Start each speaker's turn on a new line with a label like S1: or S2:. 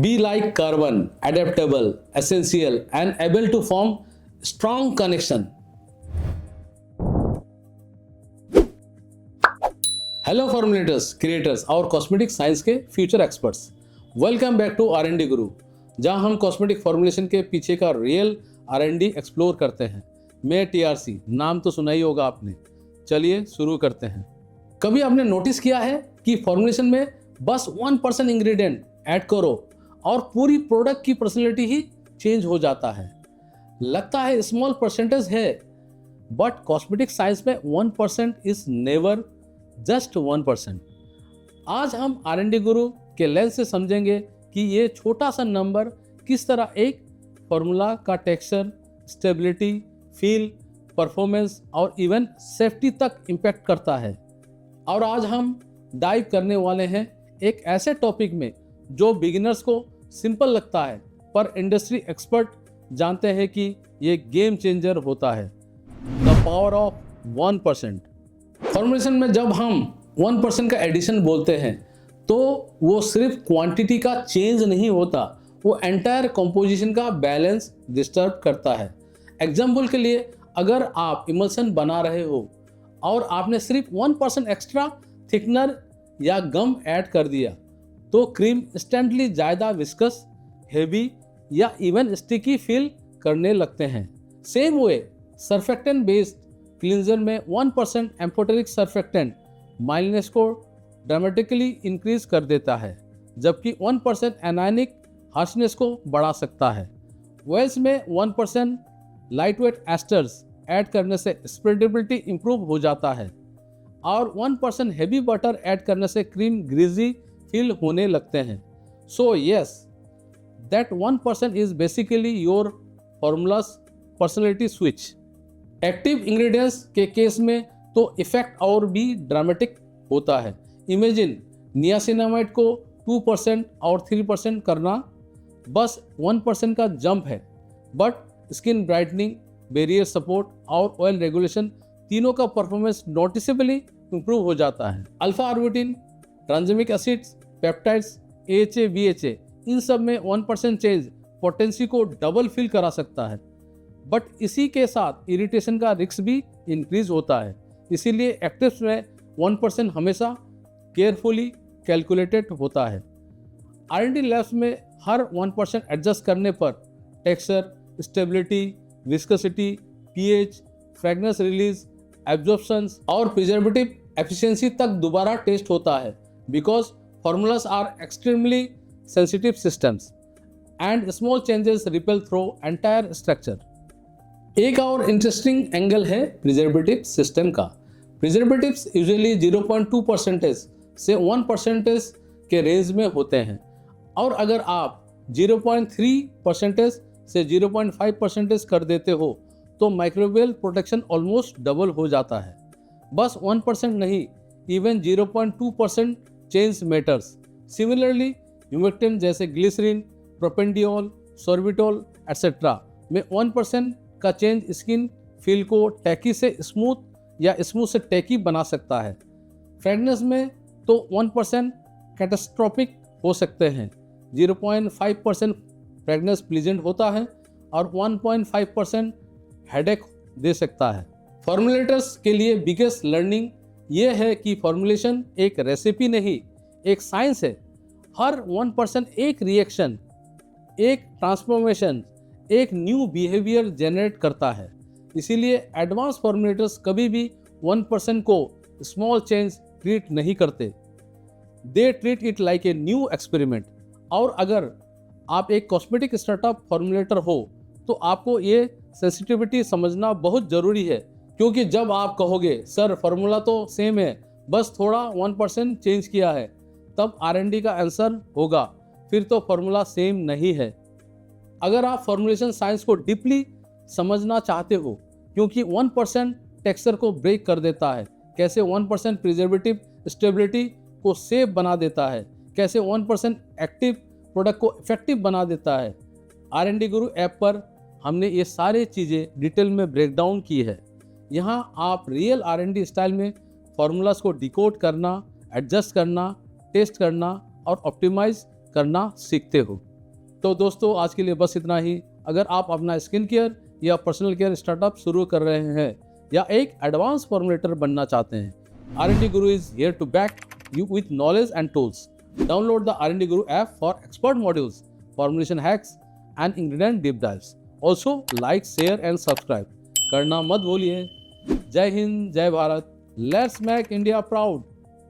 S1: Be like carbon, adaptable, essential, and able to form strong connection. Hello formulators, creators और cosmetic science के future experts, welcome back to R&D Guru, जहां हम cosmetic formulation के पीछे का real R&D explore करते हैं। मैं TRC, नाम तो सुना ही होगा आपने। चलिए शुरू करते हैं। कभी आपने नोटिस किया है कि फॉर्मुलेशन में बस 1% इंग्रेडिएंट ऐड करो और पूरी प्रोडक्ट की पर्सनैलिटी ही चेंज हो जाता है। लगता है स्मॉल परसेंटेज है, बट कॉस्मेटिक साइंस में 1% इज नेवर जस्ट 1%। आज हम R&D गुरु के लेंस से समझेंगे कि ये छोटा सा नंबर किस तरह एक फॉर्मूला का टेक्सचर, स्टेबिलिटी, फील, परफॉर्मेंस और इवन सेफ्टी तक इम्पैक्ट करता है। और आज हम डाइव करने वाले हैं एक ऐसे टॉपिक में जो बिगिनर्स को सिंपल लगता है, पर इंडस्ट्री एक्सपर्ट जानते हैं कि ये गेम चेंजर होता है। The power of 1%। फॉर्मुलेशन में जब हम 1% का एडिशन बोलते हैं तो वो सिर्फ क्वांटिटी का चेंज नहीं होता, वो एंटायर कंपोजिशन का बैलेंस डिस्टर्ब करता है। एग्जाम्पल के लिए, अगर आप इमल्सन बना रहे हो और आपने सिर्फ 1% एक्स्ट्रा थिकनर या गम ऐड कर दिया तो क्रीम इंस्टेंटली ज़्यादा विस्कस, हेवी या इवन स्टिकी फील करने लगते हैं। Same way surfactant based cleanser में 1% एम्फोटेरिक सर्फेक्टेंट माइल्डनेस को ड्रामेटिकली इंक्रीज कर देता है, जबकि 1% एनायनिक हार्शनेस को बढ़ा सकता है। वेल्स में 1% लाइटवेट एस्टर्स ऐड करने से स्प्रेडेबिलिटी इंप्रूव हो जाता है और 1% हेवी बटर ऐड करने से क्रीम ग्रीजी फील होने लगते हैं। So yes, that 1% is basically your formulas personality switch. Active ingredients के केस में तो इफेक्ट और भी ड्रामेटिक होता है। इमेजिन नियासिनामाइड को 2% और 3% करना, बस 1% का जंप है, but skin brightening, barrier support और ऑयल रेगुलेशन तीनों का परफॉर्मेंस नोटिसेबली इंप्रूव हो जाता है। Alpha arbutin, tranexamic acids, peptides, AHA, BHA, इन सब में 1% चेंज पोटेंसी को डबल फिल करा सकता है, बट इसी के साथ इरिटेशन का रिस्क भी इंक्रीज होता है। इसीलिए एक्टिव्स में 1% हमेशा केयरफुली कैलकुलेटेड होता है। R&D लैब्स में हर 1% एडजस्ट करने पर texture, stability, viscosity, pH, fragrance release, absorptions और प्रिजर्वेटिव एफिशिएंसी तक दोबारा टेस्ट होता है, because formulas are extremely sensitive systems and small changes ripple through entire structure. एक और इंटरेस्टिंग एंगल है प्रिजर्वेटिव सिस्टम का। प्रिजर्वेटिव्स यूजुअली 0.2% से 1% के रेंज में होते हैं, और अगर आप 0.3% से 0.5% कर देते हो तो माइक्रोबियल प्रोटेक्शन ऑलमोस्ट डबल हो जाता है। बस 1% नहीं, इवन 0.2% चेंज मैटर्स। सिमिलरली ह्यूमेक्टेन जैसे ग्लिसरीन, प्रोपेंडियोल, सोर्बिटोल एटसेट्रा में 1% का चेंज स्किन फील को टैकी से स्मूथ या स्मूथ से टैकी बना सकता है। फ्रेगनेंस में तो 1% कैटास्ट्रोफिक हो सकते हैं, 0.5% फ्रेगनेंस प्लीजेंट होता है और 1.5% हेडेक दे सकता है। फॉर्मुलेटर्स के लिए बिगेस्ट लर्निंग ये है कि फॉर्मुलेशन एक रेसिपी नहीं, एक साइंस है। हर 1% एक रिएक्शन, एक ट्रांसफॉर्मेशन, एक न्यू बिहेवियर जनरेट करता है। इसीलिए एडवांस फॉर्मुलेटर्स कभी भी 1% को स्मॉल चेंज ट्रीट नहीं करते, they treat it like a new experiment. और अगर आप एक कॉस्मेटिक स्टार्टअप फॉर्मुलेटर हो तो आपको ये सेंसिटिविटी समझना बहुत ज़रूरी है, क्योंकि जब आप कहोगे सर फॉर्मूला तो सेम है, बस थोड़ा 1% चेंज किया है, तब R&D का आंसर होगा फिर तो फॉर्मूला सेम नहीं है। अगर आप फॉर्मुलेशन साइंस को डीपली समझना चाहते हो, क्योंकि 1% टेक्सचर को ब्रेक कर देता है, कैसे 1% प्रिजर्वेटिव स्टेबिलिटी को सेफ बना देता है, कैसे 1% एक्टिव प्रोडक्ट को इफेक्टिव बना देता है, R&D गुरु ऐप पर हमने ये सारी चीज़ें डिटेल में ब्रेक डाउन की है। यहाँ आप रियल R&D स्टाइल में फॉर्मूलाज को डिकोड करना, एडजस्ट करना, टेस्ट करना और ऑप्टिमाइज करना सीखते हो। तो दोस्तों आज के लिए बस इतना ही। अगर आप अपना स्किन केयर या पर्सनल केयर स्टार्टअप शुरू कर रहे हैं या एक एडवांस फॉर्मुलेटर बनना चाहते हैं, R&D Guru is here to back you with knowledge and tools. Download the R&D Guru app for expert modules, formulation hacks and ingredient deep dives. Also like, share and subscribe करना मत भूलिए। जय हिंद, जय Bharat. Let's make India proud.